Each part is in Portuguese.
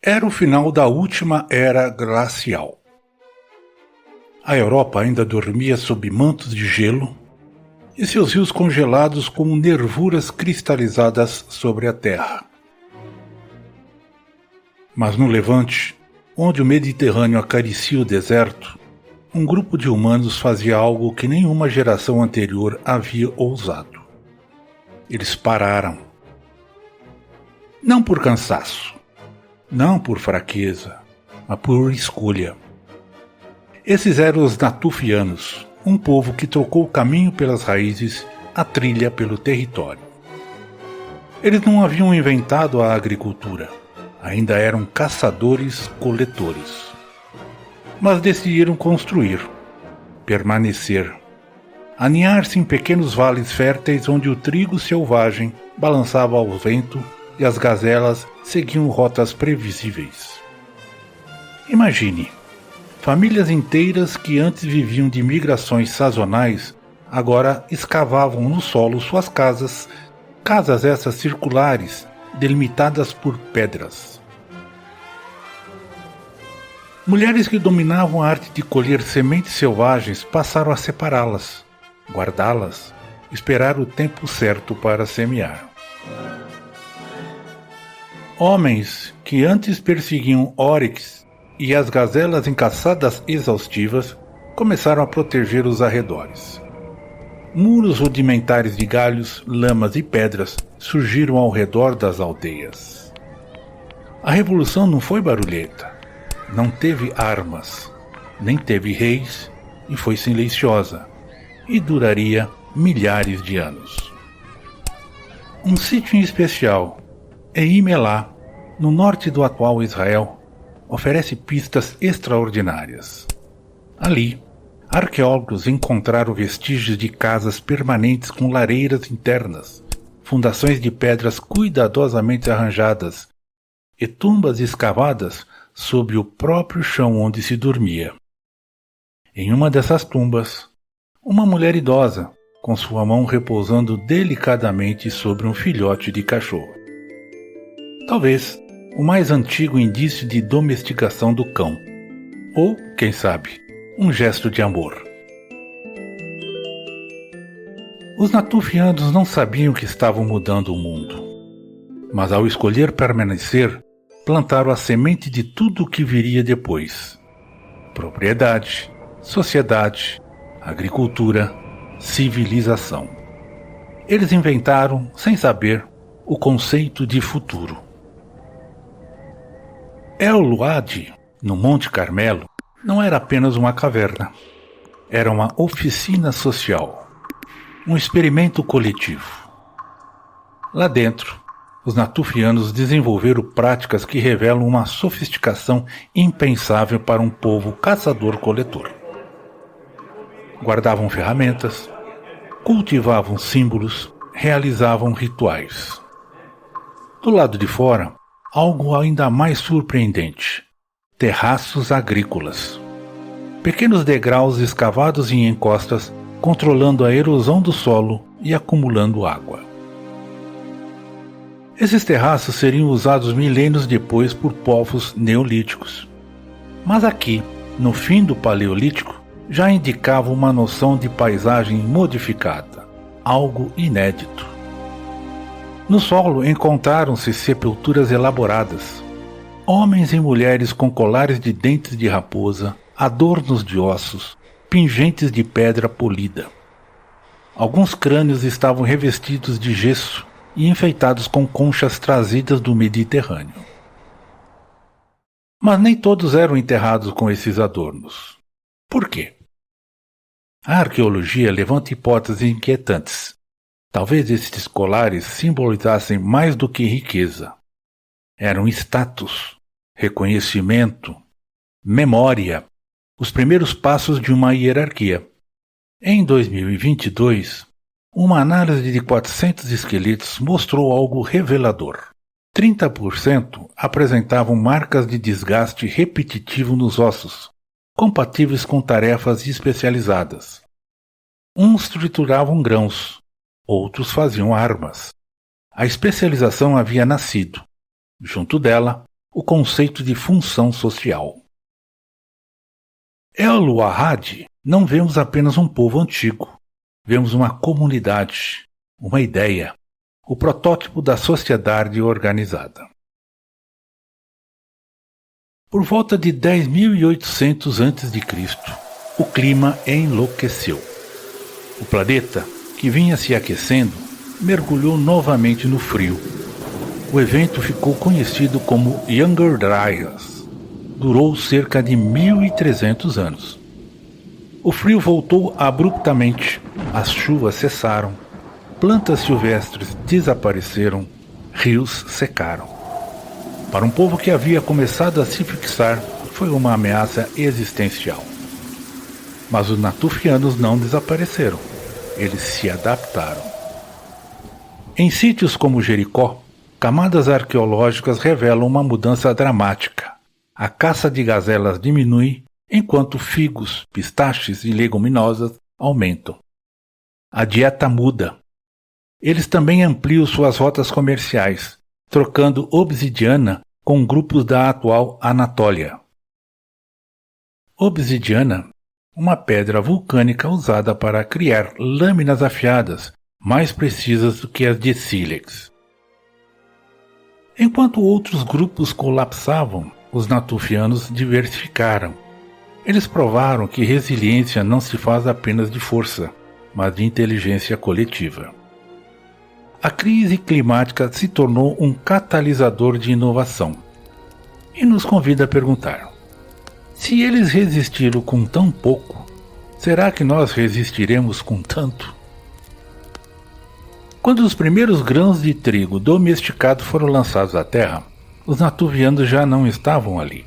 Era o final da última era glacial. A Europa ainda dormia sob mantos de gelo e seus rios congelados como nervuras cristalizadas sobre a terra. Mas no Levante, onde o Mediterrâneo acaricia o deserto, um grupo de humanos fazia algo que nenhuma geração anterior havia ousado. Eles pararam. Não por cansaço, não por fraqueza, mas por escolha. Esses eram os natufianos, um povo que trocou o caminho pelas raízes, a trilha pelo território. Eles não haviam inventado a agricultura, ainda eram caçadores-coletores. Mas decidiram construir, permanecer, aninhar-se em pequenos vales férteis onde o trigo selvagem balançava ao vento e as gazelas seguiam rotas previsíveis. Imagine, famílias inteiras que antes viviam de migrações sazonais, agora escavavam no solo suas casas, casas essas circulares, delimitadas por pedras. Mulheres que dominavam a arte de colher sementes selvagens passaram a separá-las, guardá-las, esperar o tempo certo para semear. Homens que antes perseguiam oryx e as gazelas em caçadas exaustivas começaram a proteger os arredores. Muros rudimentares de galhos, lamas e pedras surgiram ao redor das aldeias. A revolução não foi barulhenta. Não teve armas, nem teve reis, e foi silenciosa, e duraria milhares de anos. Um sítio em especial, em Imelá, no norte do atual Israel, oferece pistas extraordinárias. Ali, arqueólogos encontraram vestígios de casas permanentes com lareiras internas, fundações de pedras cuidadosamente arranjadas e tumbas escavadas sobre o próprio chão onde se dormia. Em uma dessas tumbas, uma mulher idosa, com sua mão repousando delicadamente sobre um filhote de cachorro. Talvez o mais antigo indício de domesticação do cão, ou, quem sabe, um gesto de amor. Os natufianos não sabiam que estavam mudando o mundo, mas ao escolher permanecer, plantaram a semente de tudo o que viria depois: propriedade, sociedade, agricultura, civilização. Eles inventaram, sem saber, o conceito de futuro. El-Wadi, no Monte Carmelo, não era apenas uma caverna. Era uma oficina social, um experimento coletivo. Lá dentro, os natufianos desenvolveram práticas que revelam uma sofisticação impensável para um povo caçador-coletor. Guardavam ferramentas, cultivavam símbolos, realizavam rituais. Do lado de fora, algo ainda mais surpreendente: terraços agrícolas. Pequenos degraus escavados em encostas, controlando a erosão do solo e acumulando água. Esses terraços seriam usados milênios depois por povos neolíticos. Mas aqui, no fim do Paleolítico, já indicava uma noção de paisagem modificada, algo inédito. No solo encontraram-se sepulturas elaboradas, homens e mulheres com colares de dentes de raposa, adornos de ossos, pingentes de pedra polida. Alguns crânios estavam revestidos de gesso e enfeitados com conchas trazidas do Mediterrâneo. Mas nem todos eram enterrados com esses adornos. Por quê? A arqueologia levanta hipóteses inquietantes. Talvez esses colares simbolizassem mais do que riqueza. Eram status, reconhecimento, memória, os primeiros passos de uma hierarquia. Em 2022, uma análise de 400 esqueletos mostrou algo revelador. 30% apresentavam marcas de desgaste repetitivo nos ossos, compatíveis com tarefas especializadas. Uns trituravam grãos, outros faziam armas. A especialização havia nascido. Junto dela, o conceito de função social. El-Wahad não vemos apenas um povo antigo, vemos uma comunidade, uma ideia, o protótipo da sociedade organizada. Por volta de 10.800 a.C., o clima enlouqueceu. O planeta, que vinha se aquecendo, mergulhou novamente no frio. O evento ficou conhecido como Younger Dryas. Durou cerca de 1.300 anos. O frio voltou abruptamente, as chuvas cessaram, plantas silvestres desapareceram, rios secaram. Para um povo que havia começado a se fixar, foi uma ameaça existencial. Mas os natufianos não desapareceram, eles se adaptaram. Em sítios como Jericó, camadas arqueológicas revelam uma mudança dramática. A caça de gazelas diminui, enquanto figos, pistaches e leguminosas aumentam. A dieta muda. Eles também ampliam suas rotas comerciais, trocando obsidiana com grupos da atual Anatólia. Obsidiana, uma pedra vulcânica usada para criar lâminas afiadas, mais precisas do que as de sílex. Enquanto outros grupos colapsavam, os natufianos diversificaram. Eles provaram que resiliência não se faz apenas de força, mas de inteligência coletiva. A crise climática se tornou um catalisador de inovação e nos convida a perguntar: se eles resistiram com tão pouco, será que nós resistiremos com tanto? Quando os primeiros grãos de trigo domesticados foram lançados à terra, os natufianos já não estavam ali.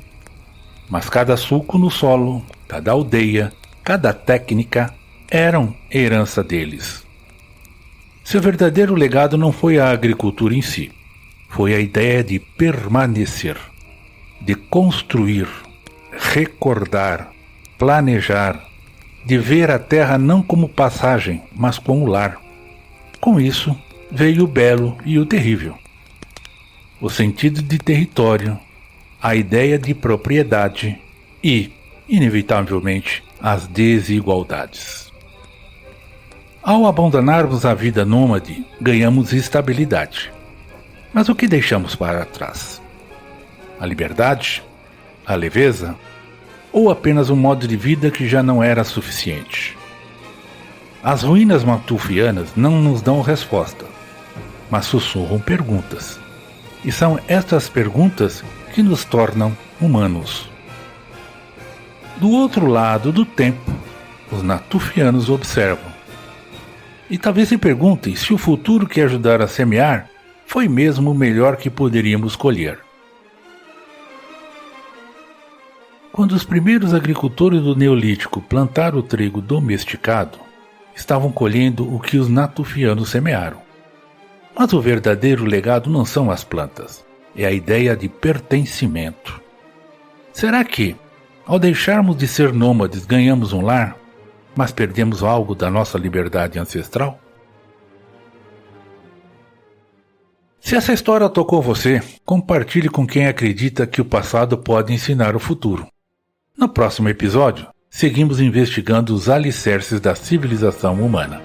Mas cada sulco no solo, cada aldeia, cada técnica eram herança deles. Seu verdadeiro legado não foi a agricultura em si, foi a ideia de permanecer, de construir, recordar, planejar, de ver a terra não como passagem, mas como lar. Com isso, veio o belo e o terrível. O sentido de território, a ideia de propriedade e, inevitavelmente, as desigualdades. Ao abandonarmos a vida nômade, ganhamos estabilidade. Mas o que deixamos para trás? A liberdade? A leveza? Ou apenas um modo de vida que já não era suficiente? As ruínas natufianas não nos dão resposta, mas sussurram perguntas. E são estas perguntas que nos tornam humanos. Do outro lado do tempo, os natufianos observam. E talvez se perguntem se o futuro que ajudaram a semear foi mesmo o melhor que poderíamos colher. Quando os primeiros agricultores do Neolítico plantaram o trigo domesticado, estavam colhendo o que os natufianos semearam. Mas o verdadeiro legado não são as plantas, é a ideia de pertencimento. Será que, ao deixarmos de ser nômades, ganhamos um lar, mas perdemos algo da nossa liberdade ancestral? Se essa história tocou você, compartilhe com quem acredita que o passado pode ensinar o futuro. No próximo episódio, seguimos investigando os alicerces da civilização humana.